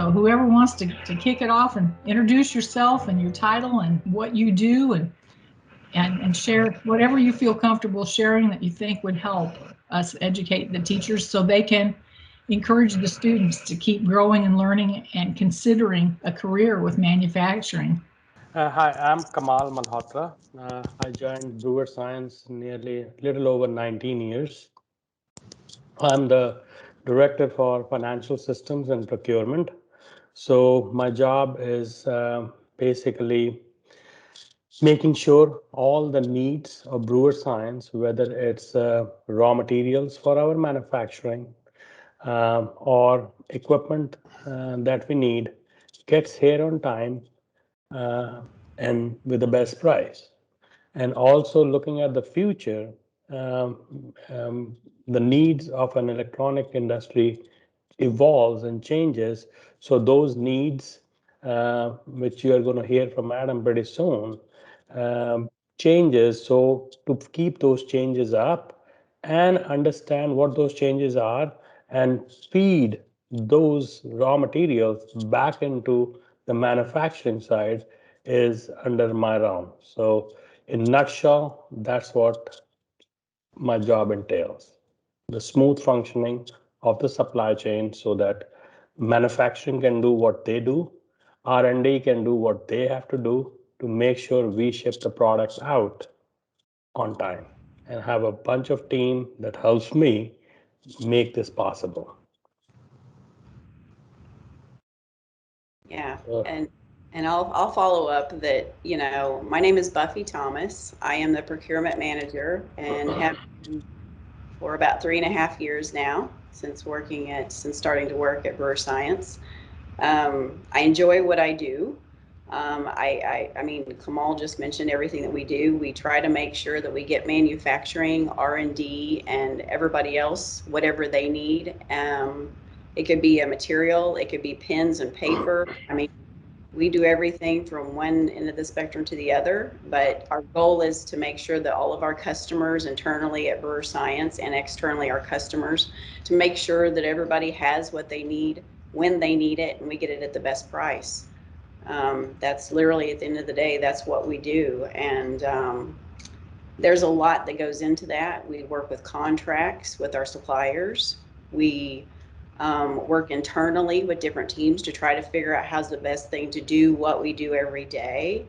So whoever wants to kick it off and introduce yourself and your title and what you do, and share whatever you feel comfortable sharing that you think would help us educate the teachers so they can encourage the students to keep growing and learning and considering a career with manufacturing. Hi, I'm Kamal Malhotra. I joined Brewer Science nearly a little over 19 years. I'm the director for Financial Systems and Procurement. So my job is basically making sure all the needs of Brewer Science, whether it's raw materials for our manufacturing or equipment that we need, gets here on time uh, and with the best price. And also looking at the future, the needs of an electronic industry evolves and changes. So those needs, which you are going to hear from Adam pretty soon, changes. So to keep those changes up and understand what those changes are and feed those raw materials back into the manufacturing side is under my realm. So in nutshell, that's what my job entails. The smooth functioning of the supply chain so that manufacturing can do what they do, R&D can do what they have to do to make sure we ship the products out on time and have a bunch of team that helps me make this possible. Yeah, So, and I'll follow up that, you know, my name is Buffi Thomas. I am the procurement manager and have been for about 3.5 years now since starting to work at Brewer Science. I enjoy what I do. I mean, Kamal just mentioned everything that we do. We try to make sure that we get manufacturing, R&D, and everybody else whatever they need. It could be a material, it could be pens and paper. I mean, we do everything from one end of the spectrum to the other, but our goal is to make sure that all of our customers internally at Brewer Science and externally our customers, to make sure that everybody has what they need when they need it and we get it at the best price. That's literally at the end of the day, that's what we do. And there's a lot that goes into that. We work with contracts with our suppliers. We work internally with different teams to try to figure out how's the best thing to do what we do every day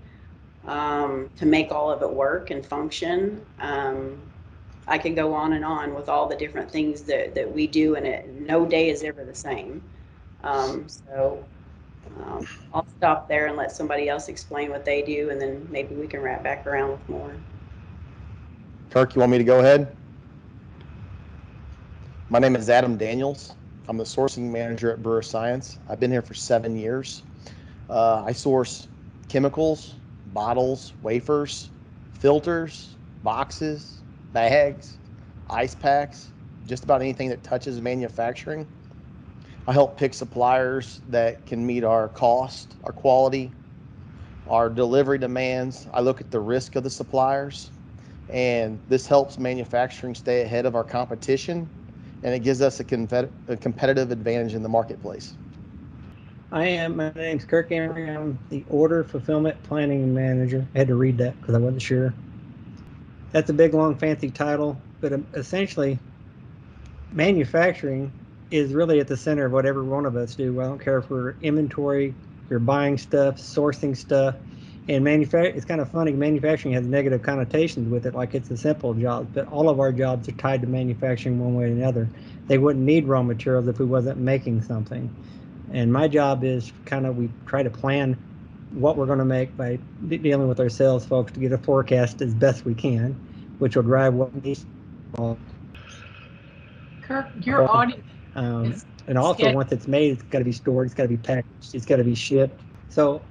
to make all of it work and function. I could go on and on with all the different things that we do, and no day is ever the same. So I'll stop there and let somebody else explain what they do, and then maybe we can wrap back around with more. Kirk, you want me to go ahead? My name is Adam Daniels. I'm the sourcing manager at Brewer Science. I've been here for 7 years. I source chemicals, bottles, wafers, filters, boxes, bags, ice packs, just about anything that touches manufacturing. I help pick suppliers that can meet our cost, our quality, our delivery demands. I look at the risk of the suppliers, and this helps manufacturing stay ahead of our competition, and it gives us a competitive advantage in the marketplace. My name's Kirk Emory. I'm the Order Fulfillment Planning Manager. I had to read that because I wasn't sure. That's a big, long, fancy title, but essentially, manufacturing is really at the center of what every one of us do. I don't care if we're inventory, you're buying stuff, sourcing stuff, and it's kind of funny. Manufacturing has negative connotations with it, like it's a simple job, but all of our jobs are tied to manufacturing one way or another. They wouldn't need raw materials if we wasn't making something. And my job is we try to plan what we're going to make by dealing with our sales folks to get a forecast as best we can, which will drive what needs. Kirk, your audio and also once it's made, it's got to be stored, it's got to be packaged, it's got to be shipped. So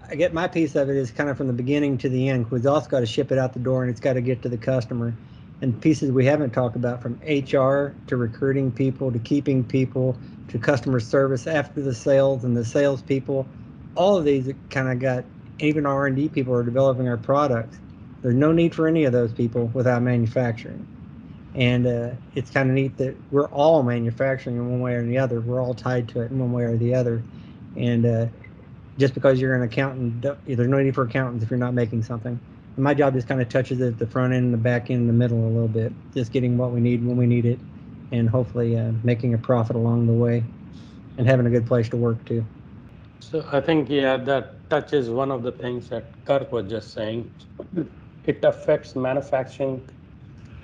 I get my piece of it is kind of from the beginning to the end, because we also got to ship it out the door and it's got to get to the customer. And pieces we haven't talked about, from HR to recruiting people to keeping people to customer service after the sales and the sales people, all of these kind of got, even R&D people are developing our products. There's no need for any of those people without manufacturing. And it's kind of neat that we're all manufacturing in one way or the other. We're all tied to it in one way or the other. And just because you're an accountant, there's no need for accountants if you're not making something. And my job just kind of touches it at the front end, the back end, the middle a little bit, just getting what we need when we need it, and hopefully making a profit along the way, and having a good place to work too. So I think, yeah, that touches one of the things that Kirk was just saying. It affects manufacturing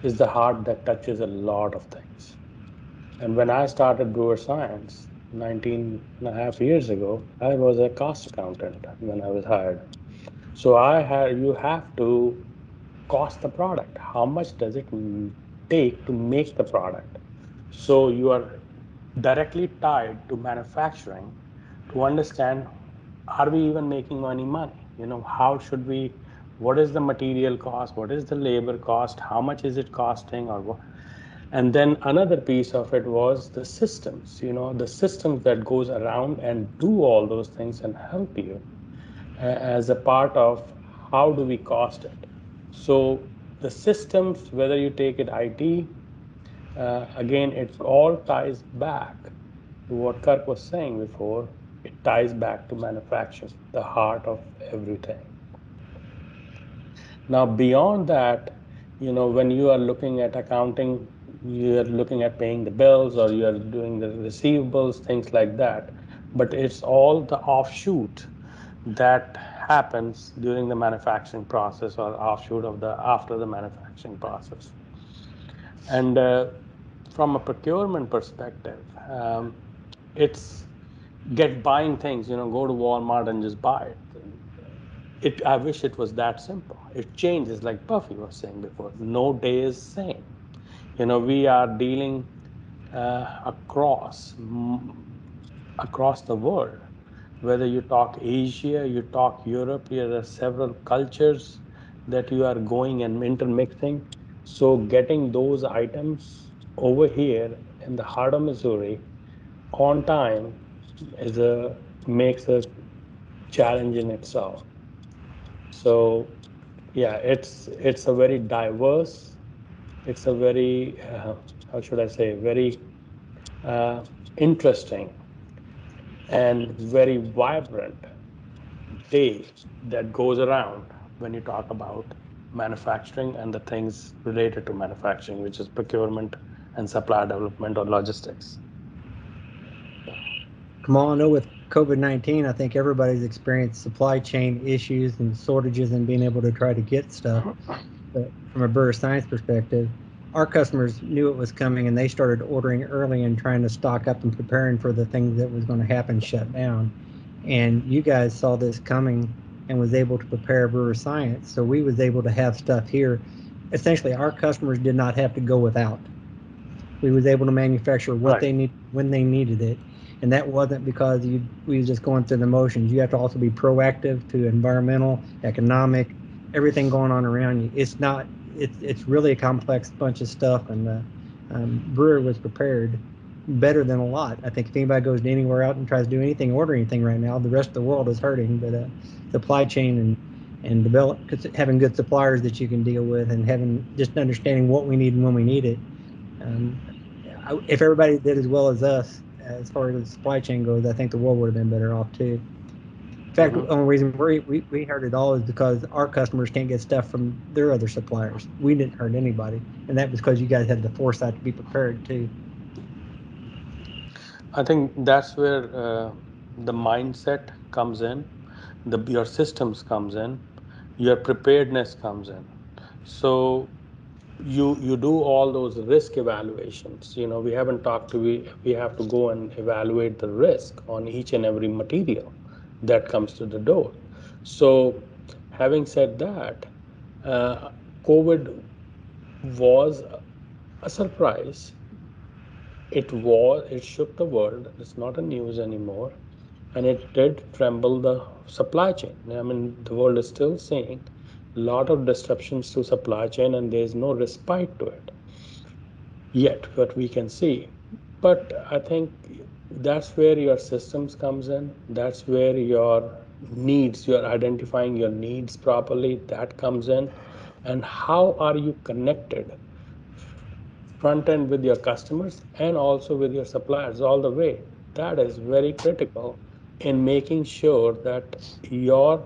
is the heart that touches a lot of things. And when I started Brewer Science 19 and a half years ago, I was a cost accountant when I was hired. So you have to cost the product. How much does it take to make the product? So you are directly tied to manufacturing to understand, are we even making any money? How should we, what is the material cost? What is the labor cost? How much is it costing? And then another piece of it was the systems, the systems that goes around and do all those things and help you as a part of how do we cost it. So the systems, whether you take it IT, again, it all ties back to what Kirk was saying before. It ties back to manufacturing, the heart of everything. Now, beyond that, when you are looking at accounting, you are looking at paying the bills or you are doing the receivables, things like that. But it's all the offshoot that happens during the manufacturing process or offshoot of the after the manufacturing process. And from a procurement perspective, it's get buying things, go to Walmart and just buy it. I wish it was that simple. It changes, like Buffy was saying before. No day is same. We are dealing across the world. Whether you talk Asia, you talk Europe, there are several cultures that you are going and intermixing. So getting those items over here in the heart of Missouri on time makes a challenge in itself. So yeah, it's a very diverse, it's a very how should I say, very uh, interesting and very vibrant day that goes around when you talk about manufacturing and the things related to manufacturing, which is procurement and supply development or logistics. Kamal, I know with COVID-19, I think everybody's experienced supply chain issues and shortages and being able to try to get stuff. But from a Brewer Science perspective, our customers knew it was coming and they started ordering early and trying to stock up and preparing for the things that was going to happen shut down. And you guys saw this coming and was able to prepare Brewer Science. So we was able to have stuff here. Essentially, our customers did not have to go without. We was able to manufacture what they need when they needed it. And that wasn't because we was just going through the motions. You have to also be proactive to environmental, economic, everything going on around you. It's really a complex bunch of stuff, and Brewer was prepared better than a lot. I think if anybody goes anywhere out and tries to do anything, order anything right now, the rest of the world is hurting. But supply chain and having good suppliers that you can deal with, and having just understanding what we need and when we need it. If everybody did as well as us, as far as the supply chain goes, I think the world would have been better off too. In fact, the only reason we hurt it all is because our customers can't get stuff from their other suppliers. We didn't hurt anybody, and that was because you guys had the foresight to be prepared too. I think that's where the mindset comes in, your systems comes in, your preparedness comes in. So you do all those risk evaluations. We haven't talked to we have to go and evaluate the risk on each and every material that comes to the door. So having said that, uh, COVID was a surprise. It shook the world. It's not a news anymore, and it did tremble the supply chain. I mean, the world is still seeing a lot of disruptions to supply chain, and there's no respite to it yet, what we can see. But I think that's where your systems comes in. That's where your needs, you're identifying your needs properly, that comes in. And how are you connected front end with your customers and also with your suppliers all the way? That is very critical in making sure that your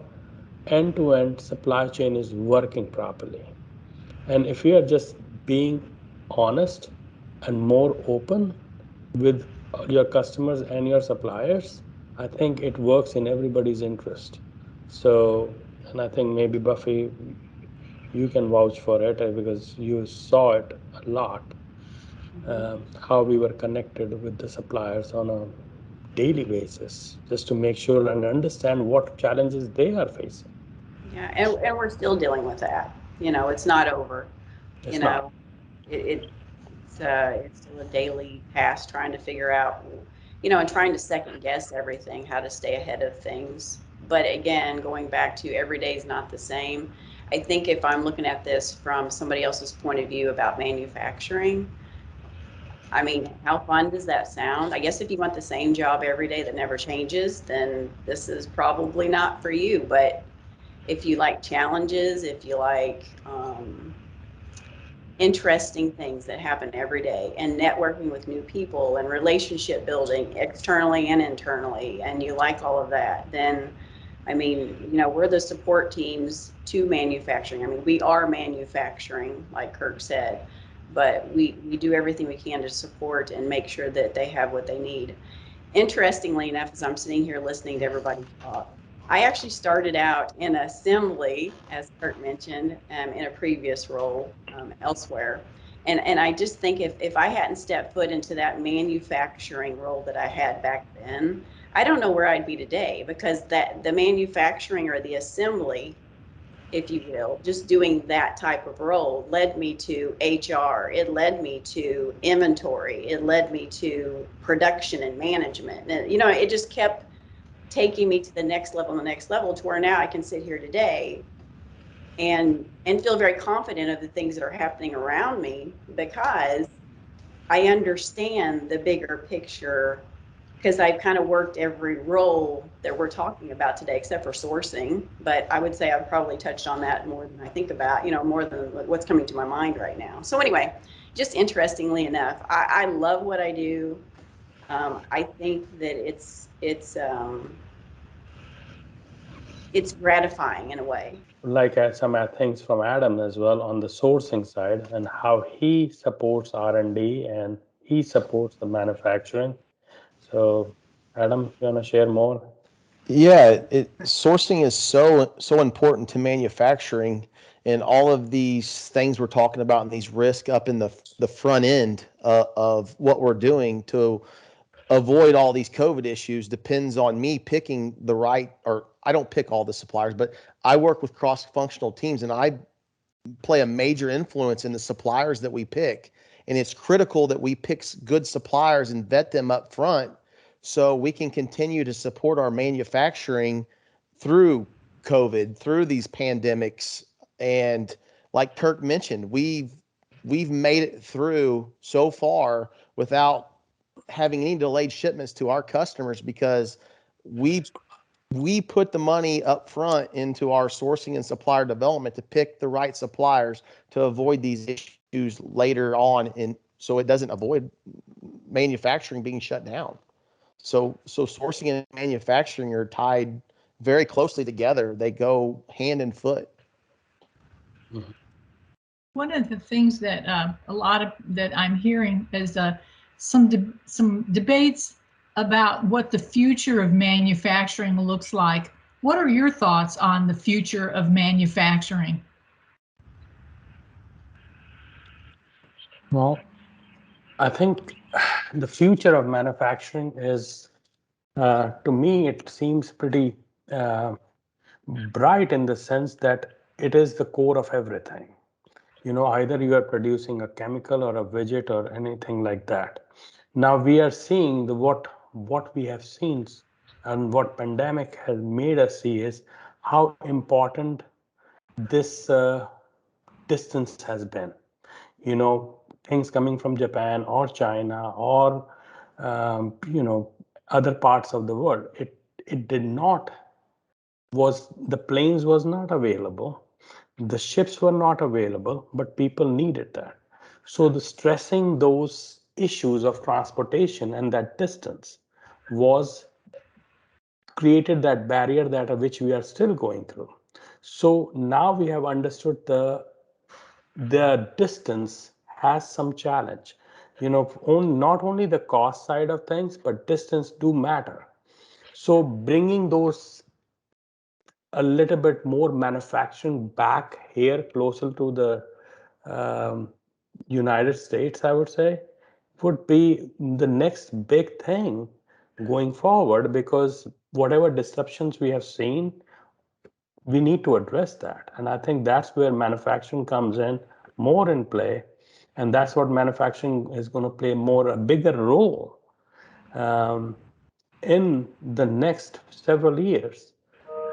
end-to-end supply chain is working properly. And if you are just being honest and more open with your customers and your suppliers, I think it works in everybody's interest. So, and I think maybe Buffy, you can vouch for it because you saw it a lot, how we were connected with the suppliers on a daily basis just to make sure and understand what challenges they are facing. Yeah, and we're still dealing with that. It's not over. You It's not. know, it's still a daily task trying to figure out, and trying to second guess everything, how to stay ahead of things. But again, going back to every day is not the same. I think if I'm looking at this from somebody else's point of view about manufacturing, I mean, how fun does that sound? I guess if you want the same job every day that never changes, then this is probably not for you. But if you like challenges, if you like interesting things that happen every day and networking with new people and relationship building externally and internally, and you like all of that, then I mean, we're the support teams to manufacturing. I mean, we are manufacturing, like Kirk said, but we do everything we can to support and make sure that they have what they need. Interestingly enough, as I'm sitting here listening to everybody talk, I actually started out in assembly, as Kurt mentioned, in a previous role elsewhere. And I just think if I hadn't stepped foot into that manufacturing role that I had back then, I don't know where I'd be today, because that the manufacturing or the assembly, if you will, just doing that type of role led me to HR. It led me to inventory. It led me to production and management. And, it just kept taking me to the next level and the next level, to where now I can sit here today and feel very confident of the things that are happening around me, because I understand the bigger picture, because I've kind of worked every role that we're talking about today, except for sourcing. But I would say I've probably touched on that more than I think about, more than what's coming to my mind right now. So anyway, just interestingly enough, I love what I do. I think that it's gratifying in a way. Like some things from Adam as well on the sourcing side and how he supports R&D and he supports the manufacturing. So, Adam, you want to share more? Yeah, sourcing is so important to manufacturing, and all of these things we're talking about and these risks up in the front end of what we're doing to avoid all these COVID issues depends on me picking the right, or I don't pick all the suppliers, but I work with cross-functional teams, and I play a major influence in the suppliers that we pick. And it's critical that we pick good suppliers and vet them up front so we can continue to support our manufacturing through COVID, through these pandemics. And like Kirk mentioned, we've made it through so far without having any delayed shipments to our customers, because we put the money up front into our sourcing and supplier development to pick the right suppliers to avoid these issues later on, and so it doesn't avoid manufacturing being shut down. So sourcing and manufacturing are tied very closely together. They go hand in foot. One of the things that a lot of that I'm hearing is some debates about what the future of manufacturing looks like. What are your thoughts on the future of manufacturing? Well, I think the future of manufacturing is, to me, it seems pretty bright in the sense that it is the core of everything. Either you are producing a chemical or a widget or anything like that. Now we are seeing what we have seen and what pandemic has made us see is how important this distance has been. Things coming from Japan or China or other parts of the world. It did not was the planes was not available, the ships were not available, but people needed that. So the stressing those issues of transportation and that distance was created that barrier that which we are still going through. So now we have understood the distance has some challenge. Not only the cost side of things, but distance do matter. So bringing those a little bit more manufacturing back here closer to the um, United States, I would say, would be the next big thing going forward, because whatever disruptions we have seen, we need to address that. And I think that's where manufacturing comes in more in play. And that's what manufacturing is going to play a bigger role um, in the next several years,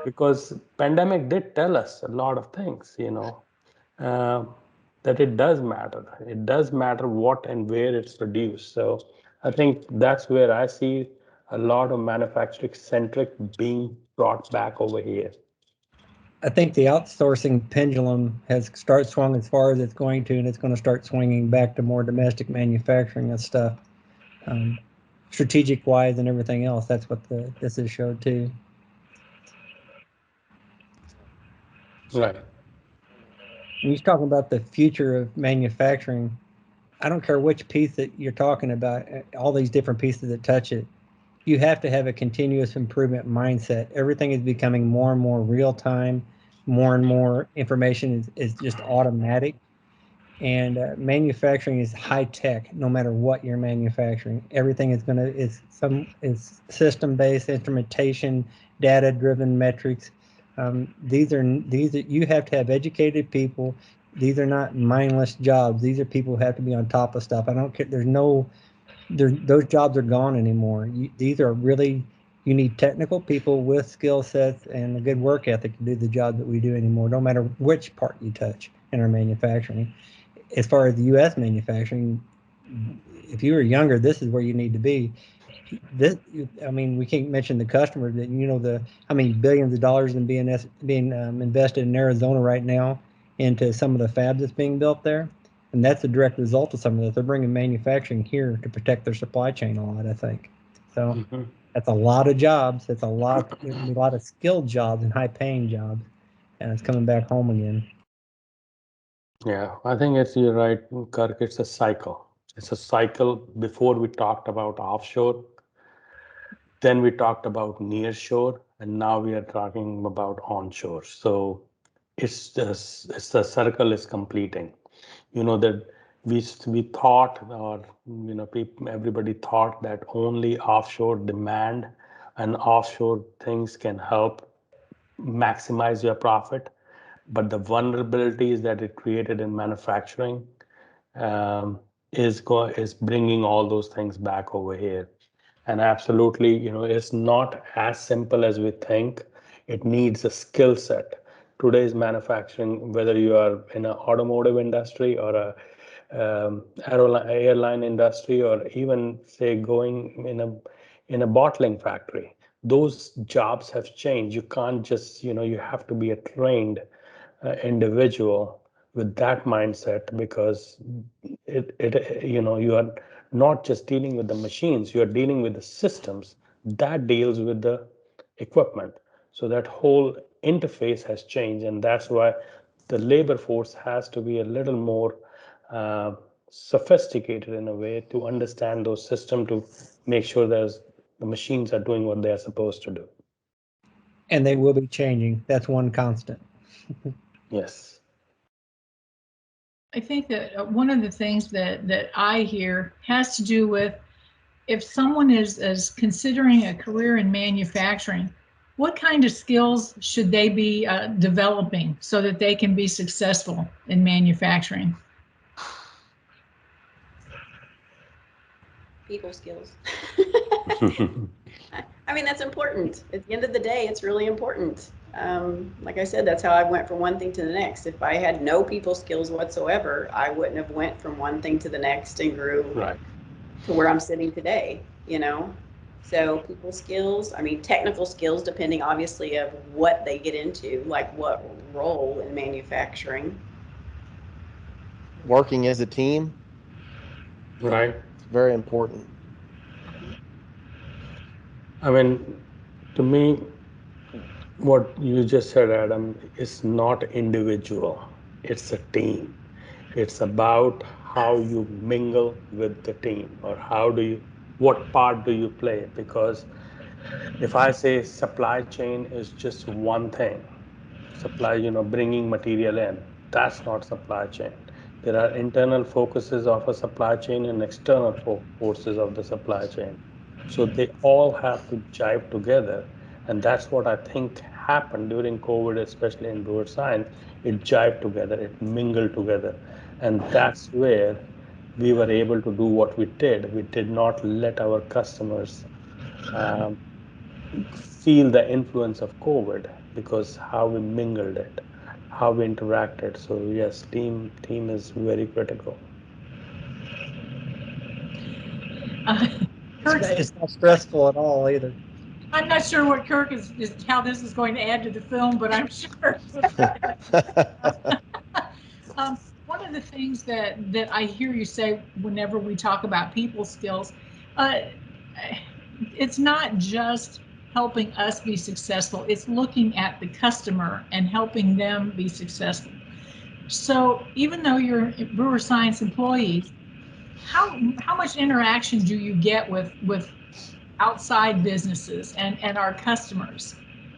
because pandemic did tell us a lot of things, uh, that it does matter. It does matter what and where it's produced. So I think that's where I see a lot of manufacturing centric being brought back over here. I think the outsourcing pendulum has started swung as far as it's going to, and it's going to start swinging back to more domestic manufacturing and stuff, strategic wise and everything else. That's what this has showed too. Right. When you're talking about the future of manufacturing, I don't care which piece that you're talking about, all these different pieces that touch it, you have to have a continuous improvement mindset. Everything is becoming more and more real time, more and more information is just automatic. And manufacturing is high tech. No matter what you're manufacturing, everything is system based, instrumentation, data driven metrics. These are you have to have educated people. These are not mindless jobs. These are people who have to be on top of stuff. I don't care. Those jobs are gone anymore. These are really, you need technical people with skill sets and a good work ethic to do the job that we do anymore, no matter which part you touch in our manufacturing. As far as the U.S. manufacturing, if you were younger, this is where you need to be. We can't mention the customers that how many billions of dollars being invested in Arizona right now into some of the fabs that's being built there, and that's a direct result of some of this. They're bringing manufacturing here to protect their supply chain a lot, I think. So that's a lot of jobs. That's a lot of skilled jobs and high-paying jobs, and it's coming back home again. Yeah, I think you're right, Kirk. It's a cycle. It's a cycle. Before we talked about offshore, then we talked about nearshore, and now we are talking about onshore. So it's the circle is completing. That we thought, or everybody thought that only offshore demand and offshore things can help maximize your profit, but the vulnerabilities that it created in manufacturing um, is bringing all those things back over here. And absolutely, it's not as simple as we think. It needs a skill set. Today's manufacturing, whether you are in an automotive industry or a airline industry, or even say going in a bottling factory, those jobs have changed. You can't just, you have to be a trained individual with that mindset, because you are not just dealing with the machines, you are dealing with the systems that deals with the equipment. So that whole interface has changed, and that's why the labor force has to be a little more sophisticated in a way to understand those systems, to make sure the machines are doing what they are supposed to do. And they will be changing. That's one constant. Yes. I think that one of the things that I hear has to do with, if someone is considering a career in manufacturing, what kind of skills should they be developing so that they can be successful in manufacturing? People skills. I mean, that's important. At the end of the day, it's really important. Like I said, that's how I went from one thing to the next. If I had no people skills whatsoever, I wouldn't have went from one thing to the next and grew Right. to where I'm sitting today, So people skills, I mean, technical skills, depending obviously of what they get into, like what role in manufacturing. Working as a team. Right. It's very important. I mean, To me, what you just said, Adam, is not individual. It's a team. It's about how you mingle with the team, or what part do you play? Because if I say supply chain is just one thing, supply, bringing material in, that's not supply chain. There are internal focuses of a supply chain and external forces of the supply chain. So they all have to jive together. And that's what I think happened during COVID, especially in Brewer Science. It jived together, it mingled together. And that's where we were able to do what we did. We did not let our customers um, feel the influence of COVID, because how we mingled it, how we interacted. So yes, team is very critical. Uh, Kirk's, It's not stressful at all either. I'm not sure what Kirk is how this is going to add to the film, but I'm sure. One of the things that I hear you say whenever we talk about people skills, uh, it's not just helping us be successful. It's looking at the customer and helping them be successful. So even though you're Brewer Science employees, how much interaction do you get with outside businesses and our customers?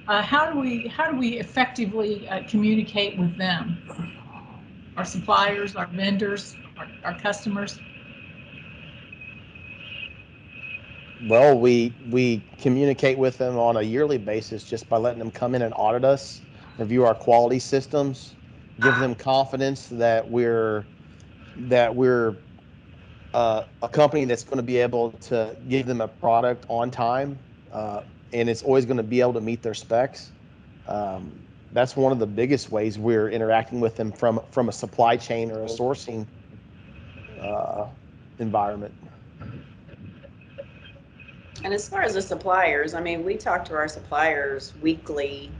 How do we effectively communicate with them? Our suppliers, our vendors, our customers? Well, we communicate with them on a yearly basis just by letting them come in and audit us, review our quality systems, give them confidence that we're a company that's going to be able to give them a product on time, and it's always going to be able to meet their specs. That's one of the biggest ways we're interacting with them from a supply chain or a sourcing environment. And as far as the suppliers, I mean, we talk to our suppliers weekly.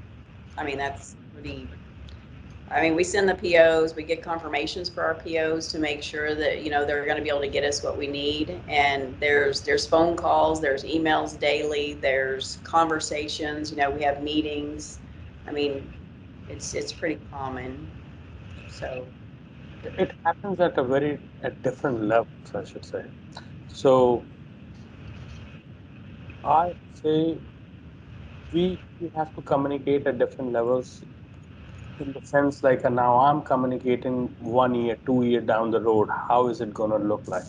I mean, that's pretty, I mean, we send the POs, we get confirmations for our POs to make sure that, you know, they're going to be able to get us what we need. And there's phone calls, there's emails daily, there's conversations, you know, we have meetings. I mean, it's pretty common. So It happens at different levels, I should say. So I say we have to communicate at different levels, in the sense like, now I'm communicating 1 year, 2 year down the road. How is it going to look like?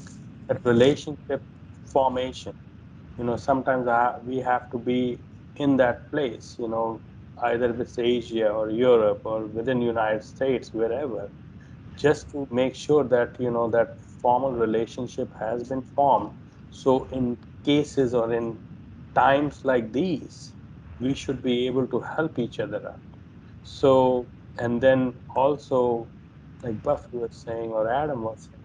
That relationship formation. Sometimes we have to be in that place. Either with Asia or Europe or within United States, wherever, just to make sure that that formal relationship has been formed. So in cases or in times like these, we should be able to help each other out. So, and then also, like Buffy was saying or Adam was saying,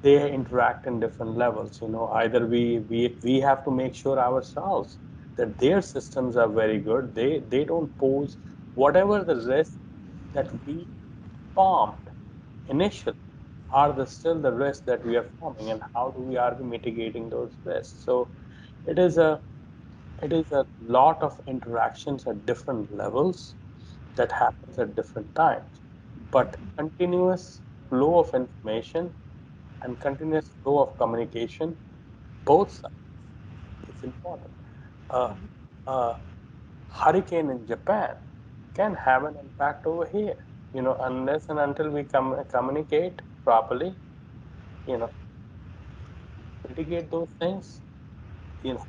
they interact in different levels. Either we have to make sure ourselves that their systems are very good. They don't pose whatever the risk that we formed initially are still the risks that we are forming, and how do we are we mitigating those risks. So it is a lot of interactions at different levels that happens at different times, but continuous flow of information and continuous flow of communication, both sides, is important. Uh, a hurricane in Japan can have an impact over here, unless and until we communicate properly, you know, mitigate those things, you know,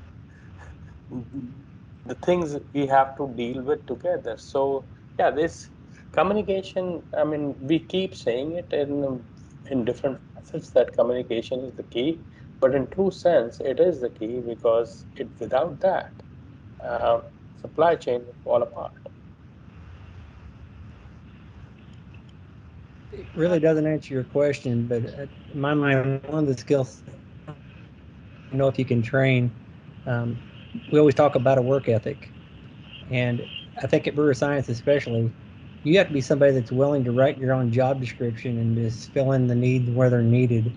the things we have to deal with together. So yeah, this communication, I mean, we keep saying it in different facets that communication is the key, but in true sense, it is the key, because without that, uh, supply chain will fall apart. It really doesn't answer your question, but in my mind, one of the skills, if you can train, we always talk about a work ethic. And I think at Brewer Science especially, you have to be somebody that's willing to write your own job description and just fill in the needs where they're needed.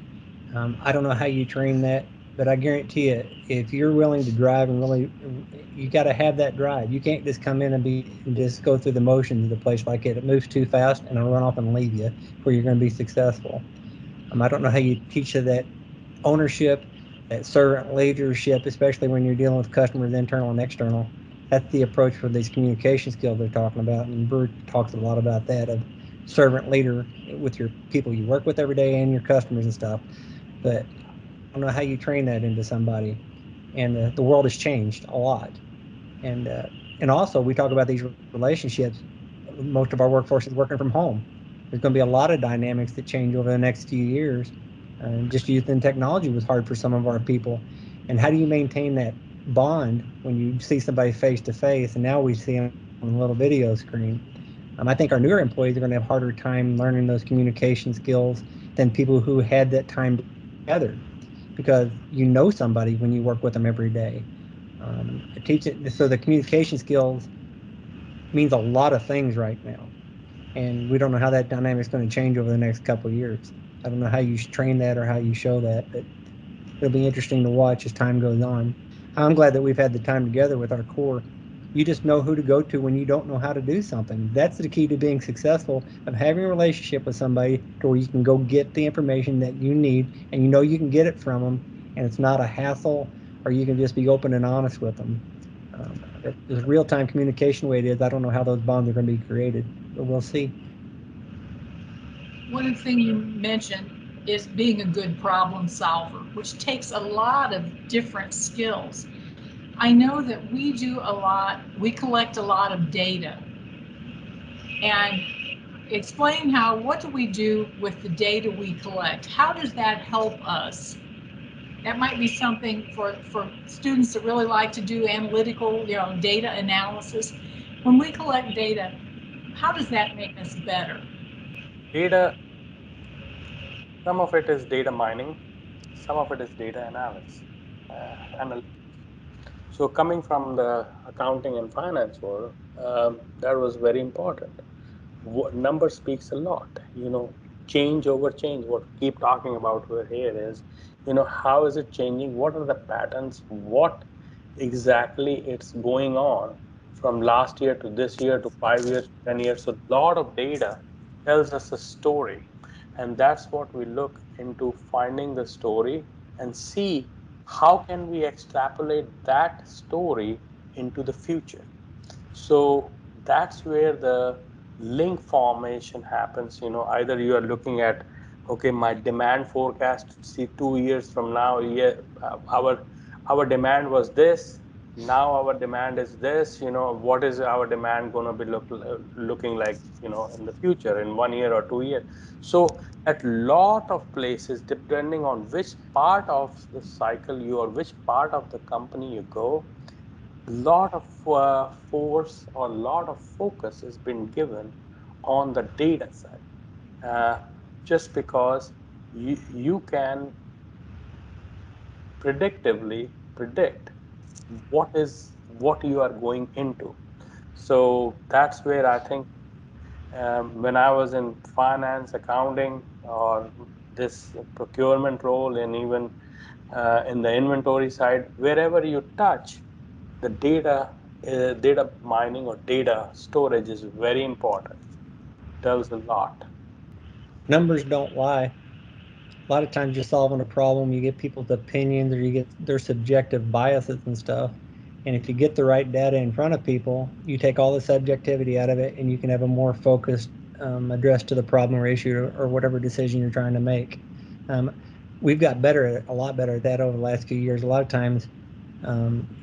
I don't know how you train that. But I guarantee you, if you're willing to drive and really, you got to have that drive. You can't just come in and just go through the motions of the place like it. It moves too fast and it'll run off and leave you before you're going to be successful. I don't know how you teach that ownership, that servant leadership, especially when you're dealing with customers, internal and external. That's the approach for these communication skills they're talking about. And Brewer talks a lot about that, of servant leader with your people you work with every day and your customers and stuff. But I don't know how you train that into somebody. And the world has changed a lot. And also, we talk about these relationships. Most of our workforce is working from home. There's going to be a lot of dynamics that change over the next few years. Just using technology was hard for some of our people. And how do you maintain that bond when you see somebody face to face, and now we see them on a little video screen? I think our newer employees are going to have harder time learning those communication skills than people who had that time together, because you know somebody when you work with them every day. Teach it, so the communication skills means a lot of things right now, and we don't know how that dynamic is going to change over the next couple of years. I don't know how you train that or how you show that, but it'll be interesting to watch as time goes on. I'm glad that we've had the time together with our core. You just know who to go to when you don't know how to do something. That's the key to being successful, of having a relationship with somebody to where you can go get the information that you need, and you know you can get it from them, and it's not a hassle, or you can just be open and honest with them. There's real-time communication the way it is. I don't know how those bonds are going to be created, but we'll see. One thing you mentioned is being a good problem solver, which takes a lot of different skills. I know that we collect a lot of data. And explain what do we do with the data we collect? How does that help us? That might be something for students that really like to do analytical, data analysis. When we collect data, how does that make us better? Data, some of it is data mining, some of it is data analysis, analytics. So coming from the accounting and finance world, that was very important. Number speaks a lot. Change over change. What we keep talking about here is, how is it changing? What are the patterns? What exactly it's going on from last year to this year to 5 years, 10 years? So a lot of data tells us a story. And that's what we look into, finding the story and see how can we extrapolate that story into the future. So that's where the link formation happens. Either you are looking at, okay, my demand forecast, see 2 years from now, our demand was this, now our demand is this. What is our demand going to be looking like, in the future, in 1 year or 2 years? So at lot of places, depending on which part of the cycle or which part of the company you go, lot of force or lot of focus has been given on the data side, just because you can predictively predict what you are going into. So that's where I think, when I was in finance, accounting, or this procurement role, and even in the inventory side, wherever you touch, the data mining or data storage is very important. Tells a lot. Numbers don't lie. A lot of times you're solving a problem, you get people's opinions, or you get their subjective biases and stuff. And if you get the right data in front of people, you take all the subjectivity out of it, and you can have a more focused address to the problem or issue, or whatever decision you're trying to make. We've got a lot better at that over the last few years. A lot of times,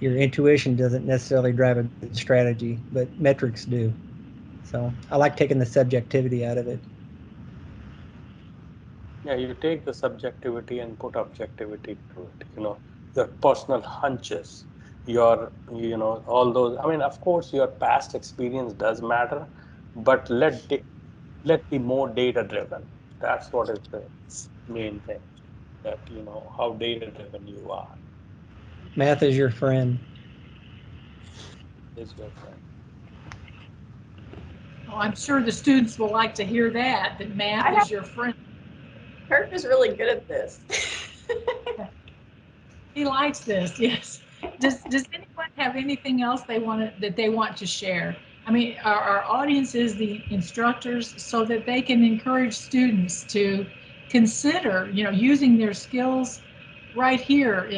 your intuition doesn't necessarily drive a good strategy, but metrics do. So I like taking the subjectivity out of it. Yeah, you take the subjectivity and put objectivity to it. Your personal hunches, all those. I mean, of course, your past experience does matter, but let be more data driven. That's what is the main thing. That how data driven you are. Math is your friend. Is your friend. Well, I'm sure the students will like to hear that math is your friend. Kirk is really good at this. He likes this, yes. Does anyone have anything else they want to share? I mean, our audience is the instructors, so that they can encourage students to consider, using their skills right here,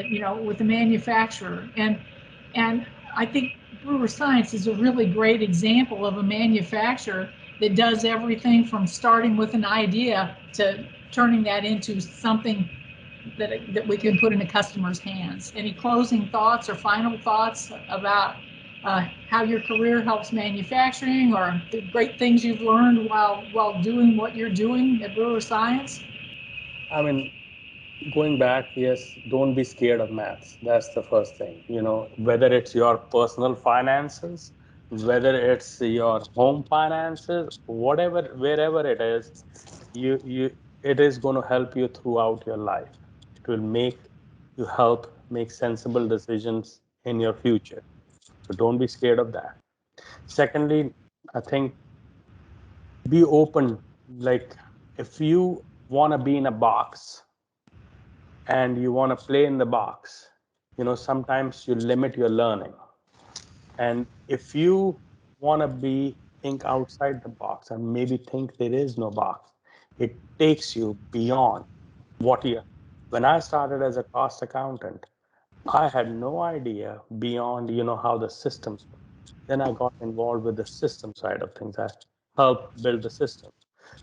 with the manufacturer. And I think Brewer Science is a really great example of a manufacturer that does everything from starting with an idea to turning that into something that we can put in the customer's hands. Any closing thoughts or final thoughts about how your career helps manufacturing, or the great things you've learned while doing what you're doing at Brewer Science? I mean, going back, yes, don't be scared of maths. That's the first thing. Whether it's your personal finances, whether it's your home finances, whatever, wherever it is, it is going to help you throughout your life. It will make you help make sensible decisions in your future. So don't be scared of that. Secondly, I think be open. Like, if you want to be in a box and you want to play in the box, sometimes you limit your learning. And if you want to think outside the box and maybe think there is no box, it takes you beyond what you. When I started as a cost accountant, I had no idea beyond, how the systems work. Then I got involved with the system side of things. I helped build the system.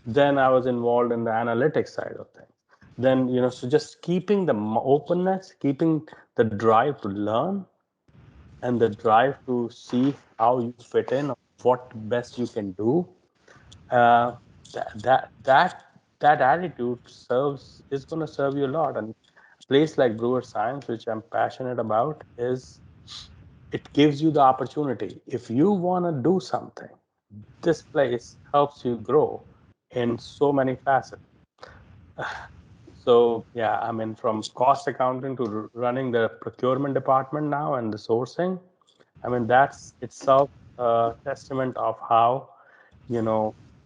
Then I was involved in the analytics side of things. Then, so just keeping the openness, keeping the drive to learn, and the drive to see how you fit in, what best you can do. Uh, that attitude is going to serve you a lot. And a place like Brewer Science, which I'm passionate about, it gives you the opportunity. If you want to do something, this place helps you grow in so many facets. So yeah, I mean, from cost accounting to running the procurement department now and the sourcing, I mean, that's itself a testament of how,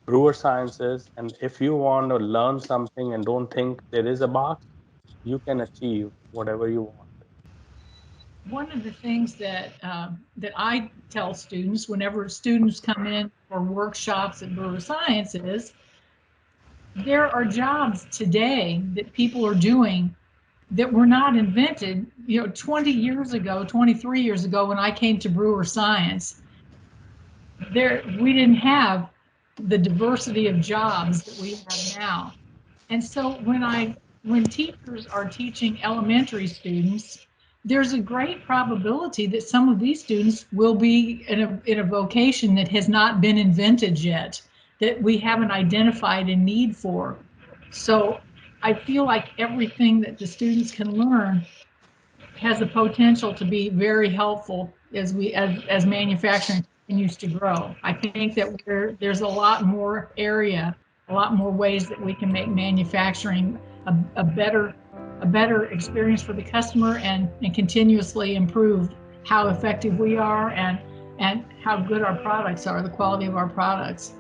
Brewer Science is. And if you want to learn something and don't think there is a box, you can achieve whatever you want. One of the things that I tell students whenever students come in for workshops at Brewer Science is, there are jobs today that people are doing that were not invented, 20 years ago, 23 years ago, when I came to Brewer Science. We didn't have the diversity of jobs that we have now. And so when teachers are teaching elementary students, there's a great probability that some of these students will be in a vocation that has not been invented yet, that we haven't identified a need for. So I feel like everything that the students can learn has the potential to be very helpful as manufacturing continues to grow. I think that there's a lot more area, a lot more ways that we can make manufacturing a better experience for the customer, and continuously improve how effective we are and how good our products are, the quality of our products.